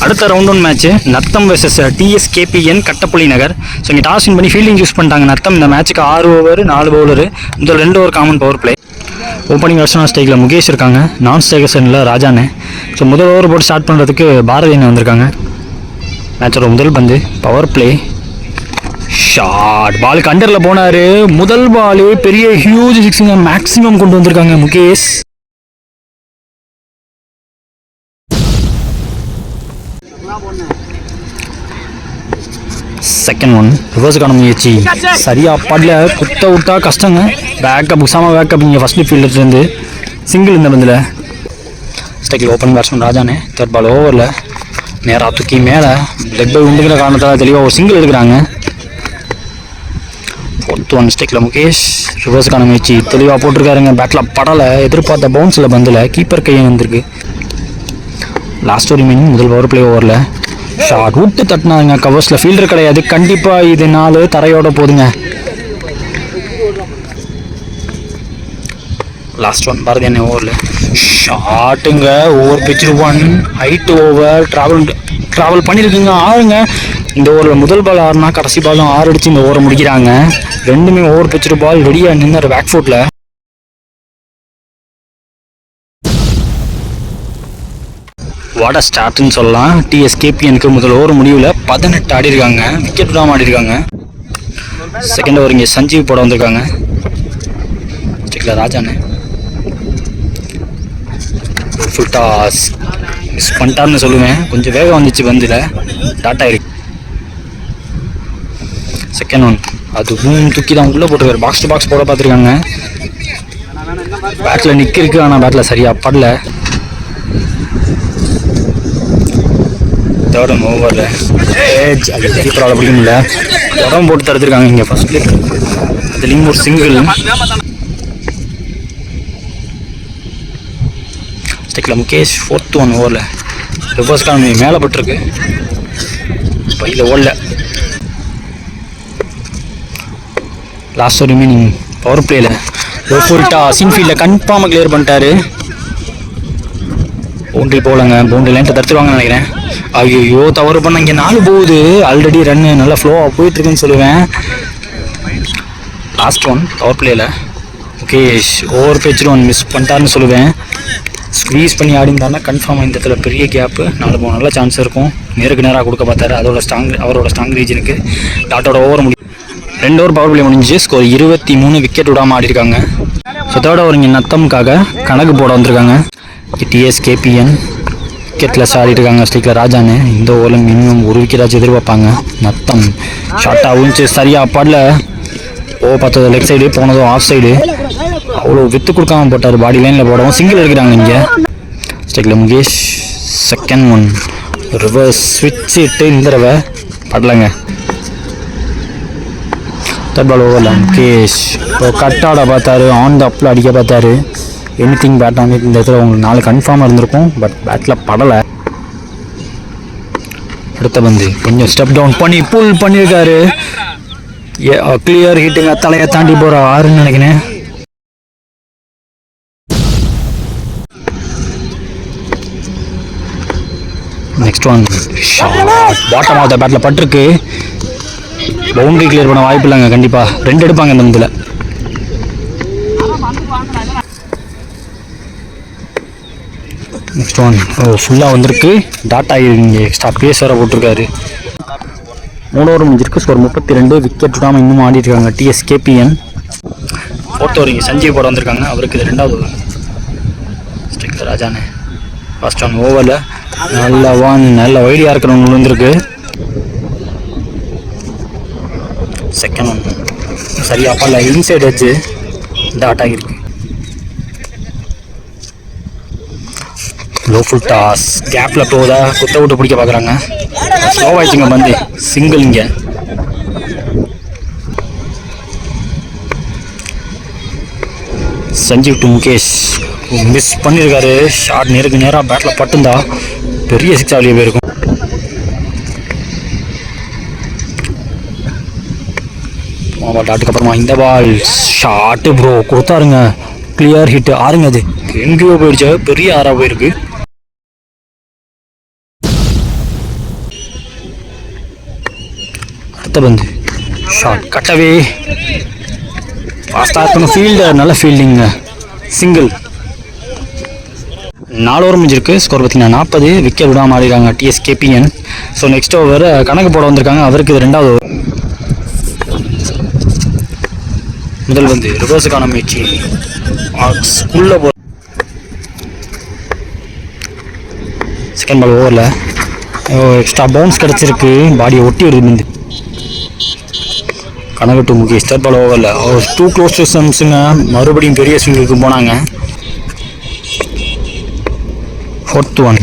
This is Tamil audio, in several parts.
அடுத்த round one match Natham versus TSKPN Kattapulli Nagar. So இங்கே டாஸ் வின் பண்ணி ஃபீல்டிங் யூஸ் பண்ணிட்டாங்க நத்தம். இந்த மேட்ச்சுக்கு 6 ஓவர் 4 பவுலரு, முதல் 2 over common power play. Opening வெர்ஷன் ஸ்டேக்கில் முகேஷ் இருக்காங்க, நான் ஸ்டேக்கர் சைடில் ராஜானே. ஸோ முதல் ஓவர் போட்டு ஸ்டார்ட் பண்ணுறதுக்கு பாரதியன் வந்திருக்காங்க. மேட்சோட முதல் பந்து பவர் பிளே ஷாட், பாலுக்கு அண்டரில் போனார். முதல் பாலு பெரிய ஹியூஜ் சிக்ஸுங்க, மேக்ஸிமம் கொண்டு வந்திருக்காங்க முகேஷ். செகண்ட் ஒன் ரிவர்ஸுக்கான முயற்சி சரியா படல, குத்த விட்டா கஷ்டங்க. பேக்கப் உசாமா பேக்கப் இங்கே ஃபர்ஸ்ட் ஃபீல்டர்லேருந்து சிங்கிள் இந்த பந்தில். ஸ்டேக்கில் ஓப்பன் பேட்ஸ்மேன் ராஜானே. தேர்ட் பால் ஓவரில் நேராக தூக்கி மேலே லெக் பை உண்டுங்கிற காரணத்தால் தெளிவாக ஒரு சிங்கிள் எடுக்கிறாங்க. ஃபோர்த் ஒன் ஸ்டேக்கில் முகேஷ் ரிவர்ஸுக்கான முயற்சி தெளிவாக போட்டிருக்காருங்க. பேட்டில் படலை, எதிர்பார்த்த பவுன்ஸில் பந்தில் கீப்பர் கையை வந்திருக்கு. லாஸ்ட் ஒரு மீனிங் முதல் பவர் பிளே ஓவரில் ஷாட் விட்டு தட்டினாங்க. கவர்ஸில் ஃபீல்டர் கிடையாது, கண்டிப்பாக இது 4 தரையோட போதுங்க. லாஸ்ட் ஒன் பாரதி அண்ணன் ஓவரில் ஷாட்டுங்க, over pitch 1 height over travel பண்ணியிருக்குங்க 6ங்க. இந்த ஓவரில் முதல் பால் 6னா கடைசி பாலும் 6 அடிச்சு இந்த ஓவரை முடிக்கிறாங்க. ரெண்டுமே ஓவர் பிச் பால் ரெடியாக நின்று பேக் ஃபுட்டில். வாட ஸ்டார்ட்னு சொல்லலாம். டிஎஸ்கேபிஎனுக்கு முதல் ஓவர் முடிவில் 18 ஆடி இருக்காங்க, விக்கெட் விடாமல் ஆடி இருக்காங்க. செகண்ட் ஓவர் இங்கே சஞ்சீவ் போட வந்திருக்காங்க. ஸ்டிக்ல ராஜானே ஃபுல் டாஸ் மிஸ் பண்ணிட்டார்னு சொல்லுவேன், கொஞ்சம் வேகம் வந்துச்சு பந்தில், டாட்டா இருக்கு. செகண்ட் ஒன் அதுவும் தூக்கி தான் உள்ளே போட்டிருக்காரு, பாக்ஸ் டு பாக்ஸ் போட பார்த்துருக்காங்க. பேட்டில் நிற்கிருக்கு, ஆனால் பேட்டில் சரியாக படல. தேர்ட் ஒன் ஓவரில் அது கீப்பரால் பிடிக்க முடியல, உடம்பு போட்டு தடுத்துருக்காங்க இங்கே ஃபர்ஸ்ட்ல. அதுலேயும் ஒரு சிங்கிள். ஸ்டேக்கில் முகேஷ் ஃபோர்த் ஒன் ஓவரில் ரிவர்ஸ்க்கான மேலே பட்டிருக்கு, பையில் ஓடல. லாஸ்ட் ஒரு மீனிங் பவர் பிளேயில் ஃபுல்ட்டா சின்ஃபீல்டில் கன்ஃபார்மாக கிளியர் பண்ணிட்டாரு. பவுண்ட்ரி போகலங்க, பவுண்ட்ரி லைன்ட்டை தடுத்துருவாங்கன்னு நினைக்கிறேன். ஐயோ தவறு பண்ண, இங்கே 4 போகுது. ஆல்ரெடி ரன்னு நல்லா ஃப்ளோவாக போயிட்டுருக்குன்னு சொல்லுவேன். லாஸ்ட் ஒன் பவர் பிளேயில் முகேஷ் ஓவர் பிச் 1 மிஸ் பண்ணிட்டாருன்னு சொல்லுவேன். ஸ்க்வீஸ் பண்ணி ஆடிந்தாருன்னா கன்ஃபார்மாக இந்த இடத்துல பெரிய கேப்பு, 4 போக நல்ல சான்ஸ் இருக்கும். நேருக்கு நேராக கொடுக்க பார்த்தாரு, அவரோட ஸ்ட்ராங் ரீஜனுக்கு. டாட்டோட ஓவர் 2 ஓவர் பவர் பிளே முடிஞ்சு ஸ்கோர் 23, விக்கெட் விடாமல் ஆடி இருக்காங்க. ஸோ தேர்ட் ஓவர் இங்கே நத்தம்காக கணக்கு போட வந்திருக்காங்க. டிஎஸ்கேபிஎன் விக்கெட்லெஸ் ஆடிட்டு இருக்காங்க. ஸ்டிக்கில் ராஜானே இந்த ஓவரில் மினிமம் 1 விக்கெட்டாச்சும் எதிர்பார்ப்பாங்க. நத்தம் ஷார்ட்டாக விழுந்துச்சு, சரியாக படல. பார்த்தது லெக் சைடு, போனதும் ஆஃப் சைடு. அவ்வளோ வித்து கொடுக்காம போட்டார், பாடி லைனில் போடவும் சிங்கிள் எடுக்கிறாங்க இங்கே. ஸ்டிக்கில் முகேஷ் செகண்ட் ஒன் ரிவர்ஸ் ஸ்விட்ச் இட்டு இந்த தடவை படலைங்க. தேர்ட் பால் ஓவரில் முகேஷ் இப்போ கட் ஆட பார்த்தாரு, ஆன் த அப்பில் அடிக்க பார்த்தாரு. எனிதிங் பேட் ஆன் இந்த இடத்துல உங்களுக்கு 4 கன்ஃபார்மாக இருந்திருக்கும், பட் பேட்டில் படலை. அடுத்த பந்து கொஞ்சம் ஸ்டெப் டவுன் பண்ணி புல் பண்ணியிருக்காரு. கிளியர் ஹிட்டுங்க, தலையை தாண்டி போகிற 6ன்னு நினைக்கிறேன். Next one shot bottom of the பேட்டில் பட்டிருக்கு. பவுண்டரி கிளியர் பண்ண வாய்ப்பு இல்லைங்க, கண்டிப்பாக 2 எடுப்பாங்க இந்த பந்தில். நெக்ஸ்ட் ஒன் ஃபுல்லாக வந்திருக்கு, டாட்டா இங்கே எக்ஸ்ட்ரா பேஸ் வேறு போட்டிருக்காரு. 3 ஓவர் முடிஞ்சிருக்கு, ஸ்கோர் 32, விக்கெட் விடாமல் இன்னும் ஆடிட்டுருக்காங்க டிஎஸ்கேபிஎன். ஃபோர்த் ஓவர் இங்கே சஞ்சீவ் போட வந்திருக்காங்க, அவருக்கு இது 2வது ஓவர். ஸ்டிக்ல ராஜானே ஃபர்ஸ்ட் ஒன் ஓவரில் நல்ல வைடியாக இருக்கிறவங்க வந்துருக்கு. செகண்ட் ஒன் சரியா பல்ல இன்சைட் வச்சு டாட் ஆகிருக்கு. லோ ஃபுல் டாஸ் கேப்பில் போதா குத்த விட்டு பிடிக்க பார்க்குறாங்க, ஸ்லோவாகிடுச்சுங்க பந்து, சிங்கிள் இங்கே. சஞ்சீவ் டு முகேஷ் மிஸ் பண்ணியிருக்காரு. ஷாட் நேருக்கு நேராக பேட்டில் பட்டுந்தா பெரிய 6 ஆலியே போயிருக்கும். டாட்டுக்கு அப்புறமா இந்த பால் ஷாட்டு ப்ரோ கொடுத்தாருங்க, கிளியர் ஹிட். 6ங்க, அது எங்கேயோ போயிடுச்சு, பெரிய 6ஆக போயிருக்கு. அடுத்த பந்து ஷார்ட் கட்டவே ஃபாஸ்ட்டாக இருக்கணும். ஃபீல்டர் நல்ல ஃபீல்டிங்க, சிங்கிள். 4 ஓவர் முடிஞ்சிருக்கு. ஸ்கோர் பார்த்தீங்கன்னா 40. விக்கெட் விடாமல் ஆடிருக்காங்க டிஎஸ்கேபிஎன். ஸோ நெக்ஸ்ட் ஓவர் கணக்கு போட வந்திருக்காங்க. அவருக்கு இது 2வது ஓவர். முதல் வந்து ரிவர்ஸுக்கான முயற்சி உள்ள போ. செகண்ட் பால் ஓவரில் எக்ஸ்ட்ரா பவுன்ஸ் கிடச்சிருக்கு. பாடியை ஒட்டி வருது. கனவு டு முகேஷ். தேர்ட் பால் ஓவரில் 2 க்ளோஸ் டு சம்ஸுங்க. மறுபடியும் பெரிய ஸ்விங்குக்கு போனாங்க. 4th ஒன்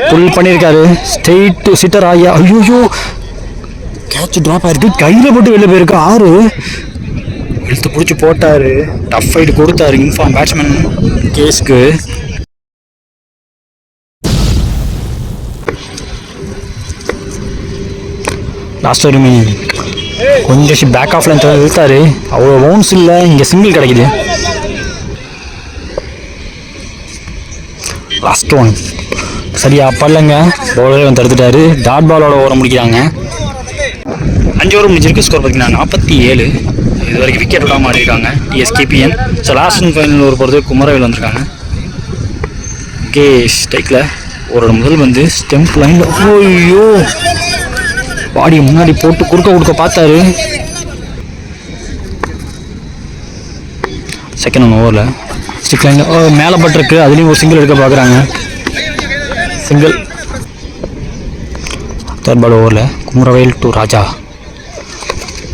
புல் பண்ணியிருக்காரு. ஸ்ட்ரெயிட் டு சிட்டர் ஆகியா. ஐயோ கேட்ச் ட்ராப் ஆயிருக்கு. கையில் போட்டு வெளில போயிருக்கு. 6 இழுத்து பிடிச்சி போட்டார். டஃப் ஃபைட் கொடுத்தாரு இன்ஃபார்ம் பேட்ஸ்மேன் கேஸ்க்கு. லாஸ்ட் ஒரு கொஞ்சம் பேக் ஆஃப் லென்த் இழுத்தாரு. அவ்வளோ பவுன்ஸ் இல்லை. இங்கே சிங்கிள் கிடைக்குது. லாஸ்ட் ஒன் சரியா படலைங்க. பவுலரே வந்து தடுத்துட்டாரு. டாட் பாலோட ஓவரை முடிக்கிறாங்க. 5 ஓவர் முடிஞ்சிருக்கு. ஸ்கோர் பார்த்தீங்கன்னா 47. இது வரைக்கும் விக்கெட் விடாமல் ஆடிருக்காங்க TSKPN. So last and final over பொறுத்து குமரவேல் வந்திருக்காங்க. ஓகே ஸ்ட்ரைக்கில் ஒரு முதல் வந்து ஸ்டெம்ப் லைனில். ஐயோ பாடியை முன்னாடி போட்டு கொடுக்க பார்த்தாரு. செகண்ட் ஒன் ஓவரில் ஸ்டிக் லைனில் மேலே பட்டிருக்கு. அதுலேயும் ஒரு சிங்கிள் எடுக்க பார்க்குறாங்க. சிங்கிள். தேர்ட் பால் ஓவரில் குமரவேல் டு ராஜா.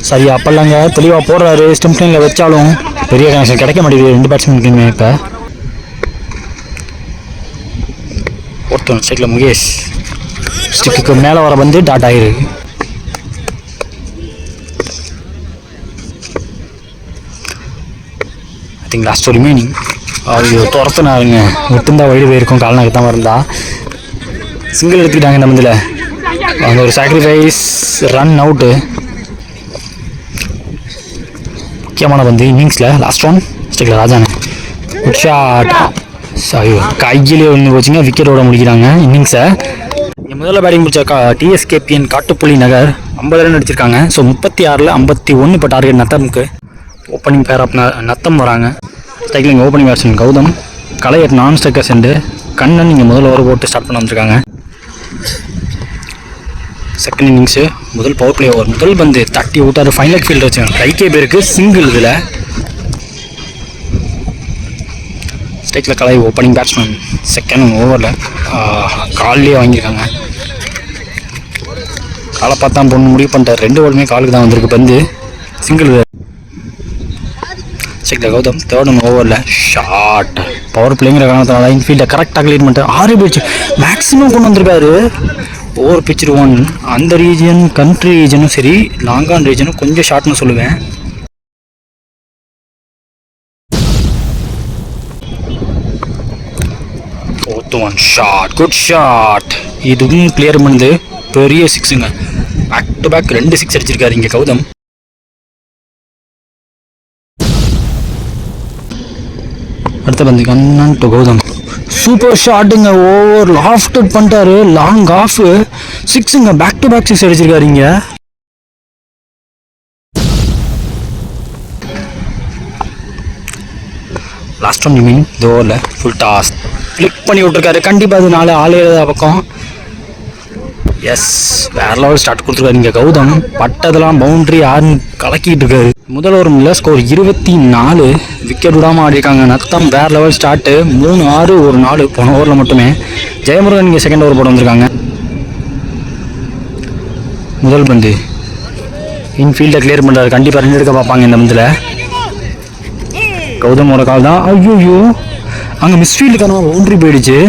சரியா அப்பல்லாங்க தெளிவாக போடுறாரு. ஸ்டெம்ப் லைனில் வச்சாலும் பெரிய கனெக்ஷன் கிடைக்க மாட்டேங்குது 2 பேட்ஸ்மேனுக்குமே. இப்போ 4th ஒன் ஸ்ட்ரைக்கில் முகேஷ். ஸ்டிக்கு மேலே வர வந்து டாட் ஆகிருக்கு. I think last remaining. ஐயோ துரத்துனாருங்க. விட்டுருந்தா வயிறு போயிருக்கும். கால் நகத்தாமல் இருந்தா. சிங்கிள் எடுத்துக்கிட்டாங்க இந்த மந்தில். அவங்க ஒரு சாக்ரிஃபைஸ் ரன் அவுட்டு. முக்கியமான பந்து இன்னிங்ஸில் லாஸ்ட் ஒன் ஸ்ட்ரைக்கில் ராஜானு. Good shot. ஐயோ கையிலே ஒன்று போச்சுங்க. விக்கெட்டோட முடிக்கிறாங்க இன்னிங்ஸை. இங்கே முதல்ல பேட்டிங் முடிச்ச டிஎஸ்கேபிஎன் காட்டுப்புள்ளி நகர் 50 ரன் அடிச்சிருக்காங்க. ஸோ 36ல் 51 இப்போ டார்கெட் நத்தமுக்கு. ஓப்பனிங் பேர் ஆஃப் நத்தம் வராங்க. ஸ்ட்ரைக்கில் ஓப்பனிங் பேட்ஸ்மேன் கௌதம். கலையர் நான் ஸ்ட்ரைக்கர் சென்று கண்ணன் இங்கே முதல் ஓவர் போட்டு ஸ்டார்ட் பண்ண வந்திருக்காங்க. செகண்ட் இன்னிங்ஸு முதல் பவர் பிளே ஓவர். முதல் பந்து தட்டி விட்டார். ஃபைனல் ஃபீல்டு வச்சுருக்காங்க. கைக்கே பேருக்கு சிங்கிள். இதில் ஸ்ட்ரைக்கில் கலை ஓப்பனிங் பேட்ஸ்மேன். செகண்ட் ஓவரில் கால்லேயே வாங்கியிருக்காங்க. காலை பார்த்தா பொண்ணு முடிவு பண்ணிட்டார். 2 ஓவருமே காலுக்கு தான் வந்திருக்கு பந்து. சிங்கிள். ஸ்ட்ரைக்கில் கௌதம். தேர்ட் ஒன் ஓவரில் ஷார்ட். பவர் பிளேங்கிற காரணத்தினால இன்ஃபீல்டை கரெக்டாக கிளியர் பண்ணிட்டார். 6 போயிடுச்சு. மேக்ஸிமம் கொண்டு வந்திருக்காரு. ஓவர் பிச்சு 1. அந்த ரீஜன் கண்ட்ரி ரீஜனும் சரி லாங்கான் ரீஜனும் கொஞ்சம் ஷார்ட்னு சொல்லுவேன். Fourth one short. Good shot. இதுவும் கிளியர் பண்ணுது. பெரிய 6ங்க. பேக் டு பேக் 2 6 அடிச்சிருக்காரு இங்கே கௌதம். அடுத்த பந்து கண்ணன் டு கௌதம். சூப்பர் ஷாட்டுங்க. ஓவர் லாஃப்ட் பண்ணிட்டாரு. லாங் ஆஃப் 6ங்க. பேக் டு பேக் 6 அடிச்சிருக்காரு இங்கே. லாஸ்ட் ஒன் மீன் இந்த ஓவரில் ஃபுல் டாஸ் ஃப்ளிக் பண்ணி விட்டுருக்காரு. கண்டிப்பாக அது 4 ஆள் எழுத பக்கம். எஸ் வேற லெவல் ஸ்டார்ட் கொடுத்துருக்காரு இங்கே கௌதம். பட்டதெல்லாம் பவுண்ட்ரி யாருன்னு கலக்கிட்டு இருக்காரு. முதல் ஓவரில் ஸ்கோர் 24. விக்கெட் விடாமல் ஆடிருக்காங்க நத்தம். வேற லெவல் ஸ்டார்ட்டு. 3 6 1 4 போன ஓவரில் மட்டுமே. ஜெயமுருகன் இங்கே செகண்ட் ஓவர் போட வந்திருக்காங்க. முதல் பந்து இன்ஃபீல்டை கிளியர் பண்ணுறாரு. கண்டிப்பாக 2 எடுக்க பார்ப்பாங்க இந்த பந்தில். கௌதமோட கால் தான். ஐயோ அங்கே மிஸ்ஃபீல்டுக்கான பவுண்ட்ரி போயிடுச்சு.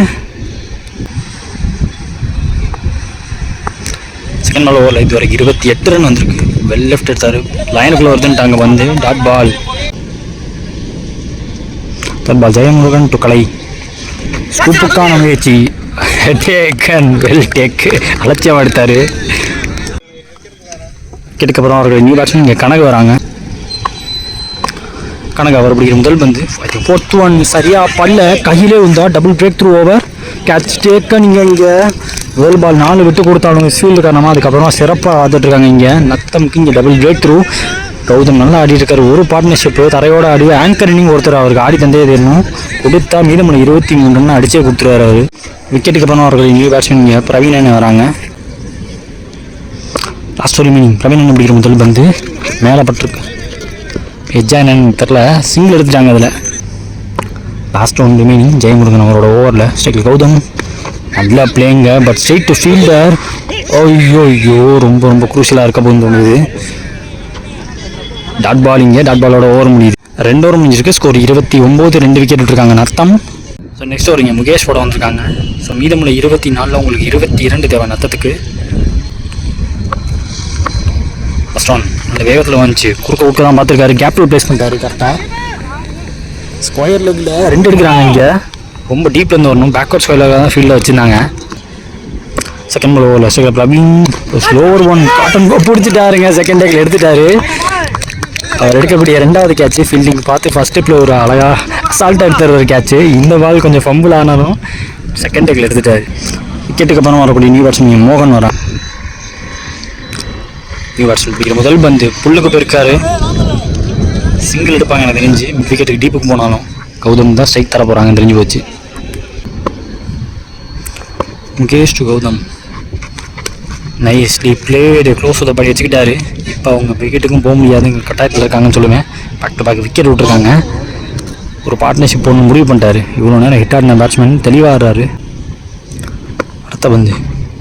செகண்ட் பால் ஓவரில் இது வரைக்கும் 28 ரன் வந்திருக்கு. வெல் லெஃப்ட் எடுத்தார். லைனுக்குள்ளே வருதுன்ட்டாங்க வந்து dot ball. Third ball Jayamurugan to Kalai. ஸ்கூப்புக்கான முயற்சி. வெல் டேக் அலட்சியம் எடுத்தார். கிட்டக்கப்புறம் அவர்கள் நியூ பேட்ஸ்மேன் இங்கே கணக்கு வராங்க. கணக்கு அவர் பிடிக்கிற முதல் பந்து 4th ஒன் சரியாக பல்ல கையிலே வந்தா. Double break through over. Catch taken இங்கே வேர்ல்ட் பால் 4 விட்டு கொடுத்தாலும் ஃபீல்டு காரணமாக அதுக்கப்புறமா சிறப்பாக ஆடிட்டுருக்காங்க. இங்கே நத்தம்க்கு இங்கே டபுள் பிரேக் த்ரூ. கௌதம் நல்லா ஆடிட்டு இருக்காரு. ஒரு பார்ட்னர்ஷிப்பு தரையோட ஆடி ஆங்கர் இன்னிங் ஒருத்தர் அவருக்கு ஆடி தந்தே தெரியணும். கொடுத்தா மீதமுள்ள 23 ரன் அடிச்சே கொடுத்துருவார் அவர். விக்கெட்டுக்கு அப்புறம் அவர்கள் நியூ பேட்ஸ்மேன் இங்கே பிரவீனன் வராங்க. லாஸ்ட் ஒரு மீனிங் பிரவீனன் பிடிக்கிற முதல் பந்து மேலே பட்டிருக்கு. எஜ்ஜா என்னன்னு தெரில, சிங்கிள் எடுத்துட்டாங்க அதில். லாஸ்ட் ஒன் மீனிங் ஜெயமுருகன் அவரோட ஓவரில் ஸ்ட்ரைக்கில் கௌதம் நல்லா பிளேங்க. But straight to fielder. ஐயோ ரொம்ப ரொம்ப குரூஷியலாக இருக்க போகுது தோணுது. டாட் பால் இங்கே டாட் பாலோட ஓவர் முடியுது. 2 ஓவர் முடிஞ்சிருக்கு. ஸ்கோர் 29, 2 விக்கெட் விட்டுருக்காங்க நத்தம். ஸோ நெக்ஸ்ட் ஓவர் இங்கே முகேஷ் போட வந்திருக்காங்க. ஸோ மீதமுள்ள 24 உங்களுக்கு 22 தேவை நத்தத்துக்கு. ஃபர்ஸ்ட் ஒன் அந்த வேகத்தில் வந்துச்சு. குறுக்க தான் பார்த்துருக்காரு. கேப்பில் ப்ளேஸ் பண்ணிட்டாரு கரெக்டாக. ஸ்கொயர் லெக்கில் 2 எடுக்கிறாங்க. இங்கே ரொம்ப டீப்லேருந்து வரணும். பேக்வர்ட் ஸ்கொயர் தான் ஃபீல்டில் வச்சுருந்தாங்க. செகண்ட் பால் ஓவரில் செகண்ட் பிரவீன் ஸ்லோவர் ஒன் காட்டன் பிடிச்சிட்டாருங்க. செகண்ட் டேக்கில் எடுத்துட்டாரு. அவர் எடுக்கக்கூடிய 2வது கேட்ச்சு ஃபீல்டிங் பார்த்து ஃபஸ்ட் டேக்கில் ஒரு அழகாக அசால்ட்டாக எடுத்துகிற ஒரு கேட்ச்சு. இந்த பால் கொஞ்சம் ஃபம்பிள் ஆனாலும் செகண்ட் டேக்கில் எடுத்துட்டாரு. விக்கெட்டுக்கு அப்புறம் வரக்கூடிய நியூ பேட்ஸ்மேன் மோகன் வரான். நியூ பேட்ஸ்மேன் பிடிக்கிற முதல் பந்து புல்லுக்கு போயிருக்காரு. சிங்கிள் எடுப்பாங்க எனக்கு தெரிஞ்சு. விக்கெட்டுக்கு டீப்புக்கு போனாலும் கௌதம் தான் ஸ்ட்ரைக் தர போகிறாங்க தெரிஞ்சு போச்சு. Mukesh to Gautam nicely played. Close the படி வச்சுக்கிட்டாரு. இப்போ அவங்க விக்கெட்டுக்கும் போக முடியாது, இங்கே கட்டாயத்தில் இருக்காங்கன்னு சொல்லுவேன். பேக் டு பேக் விக்கெட் விட்டுருக்காங்க. ஒரு பார்ட்னர்ஷிப் ஒன்று முடிவு பண்ணிட்டாரு. இவ்வளோ நேரம் ஹிட் ஆடின பேட்ஸ்மேன் தெளிவாக ஆடுறாரு. அடுத்த பந்து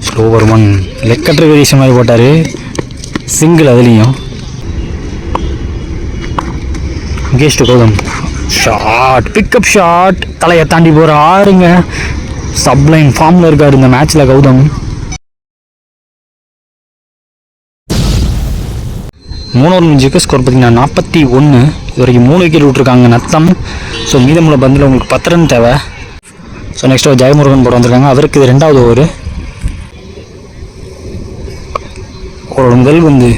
slower one leg cutter variation மாதிரி போட்டார். சிங்கிள் அதுலேயும். Mukesh to Gautam shot pickup shot தலையை தாண்டி போகிற ஆறுங்க. சப்ளைன் ஃபார்மில் இருக்கார் இந்த மேட்ச்சில் கௌதம். 3 ஓவர் முடிஞ்சுக்கு. ஸ்கோர் பார்த்தீங்கன்னா 41. இது வரைக்கும் 3 விக்கெட் விட்டுருக்காங்க நத்தம். ஸோ மீதமுள்ள பந்தில் உங்களுக்கு 10 ரன் தேவை. ஸோ நெக்ஸ்ட் ஓவர் ஜெயமுருகன் போட வந்திருக்காங்க. அவருக்கு இது 2வது ஓவர். அவரோட முதல் வந்து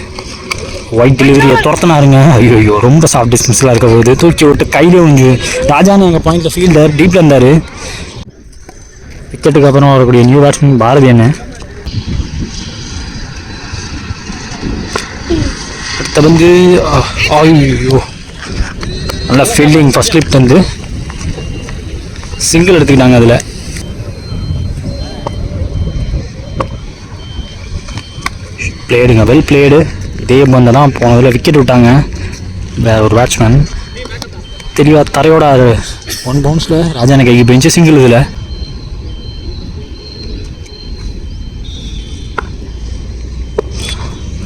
ஒயிட் டெலிவரியை துரத்தினாருங்க. ஐயோ ரொம்ப சாஃப்ட் டிஸ்டன்ஸில் இருக்க போகுது. தூக்கி விட்டு கையிலே வந்து ராஜானு எங்கள் பாயிண்டில் ஃபீல்டர் டீப்பில் இருந்தார். விக்கெட்டுக்கு அப்புறம் வரக்கூடிய நியூ பேட்ஸ்மேன் பாரதி அண்ணன். அடுத்த வந்து ஐயோ நல்லா ஃபீல்டிங் ஃபர்ஸ்ட் ஸ்லிப் வந்து சிங்கிள் எடுத்துக்கிட்டாங்க. அதில் பிளேடுங்க வெல் பிளேடு. இதே பந்தை தான் போனதில் விக்கெட் விட்டாங்க ஒரு பேட்ஸ்மேன். தெளிவாக தரையோட 1 பவுன்ஸில் ராஜான கைக்கு பெஞ்சு சிங்கிள். இதில்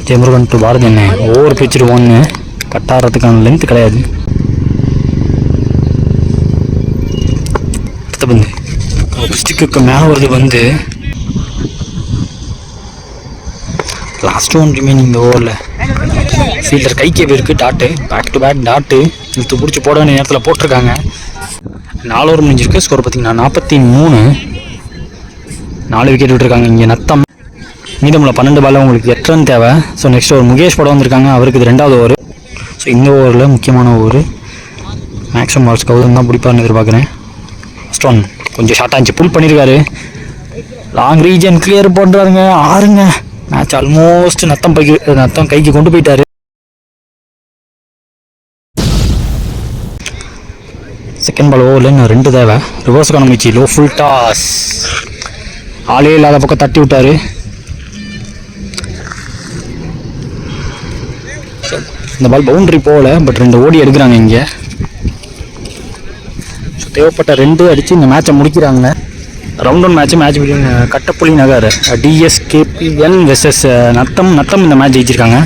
ஜெயமுருகன் டு பாரதி என்ன ஓவர் பிச்சுட்டு 1 கட்டாடுறதுக்கான லென்த் கிடையாது. அடுத்த பந்து ஸ்டிக்கு மேலே வருது வந்து. லாஸ்ட் ஒன் ரிமைனிங் இந்த ஓவரில் ஃபீல்டர் கைக்கே போயிருக்கு. Dot back to back dot இழுத்து பிடிச்சி போட வேண்டிய நேரத்தில் போட்டிருக்காங்க. 4 ஓவர் முடிஞ்சிருக்கு. ஸ்கோர் பார்த்தீங்கன்னா 43. 4 விக்கெட் விட்டுருக்காங்க இங்கே நத்தம். மீதமுள்ள 12 பாலில் உங்களுக்கு 8 ரன் தேவை. ஸோ நெக்ஸ்ட் ஓவர் முகேஷ் போட வந்திருக்காங்க. அவருக்கு இது 2வது ஓவர். ஸோ இந்த ஓவரில் முக்கியமான ஓவர். மேக்ஸிமம் பால்ஸ் கௌதம் தான் பிடிப்பார்னு எதிர்பார்க்குறேன். ஃபர்ஸ்ட் ஒன் கொஞ்சம் ஷார்ட்டாக இருந்துச்சு. புல் பண்ணியிருக்காரு. லாங் ரீஜன் கிளியர் பண்ணுறாருங்க. 6ங்க. மேட்ச் ஆல்மோஸ்ட் நத்தம் கைக்கு கொண்டு போயிட்டாரு. செகண்ட் பால் ஓவரில் இன்னும் 2 தேவை. ரிவர்ஸ் காணமிச்சு லோ ஃபுல் டாஸ். ஆளே இல்லாத பக்கம் தட்டி விட்டார். இந்த பால் பவுண்டரி போகல. பட் 2 ஓடி எடுக்கிறாங்க இங்கே. ஸோ தேவைப்பட்ட 2 அடித்து இந்த மேட்சை முடிக்கிறாங்க. ரவுண்ட் 1 மேட்ச் பிட்வீன் கட்டப்புலி நகர் DSKPN வெர்சஸ் நத்தம் இந்த மேட்ச் ஜெயிச்சிருக்காங்க.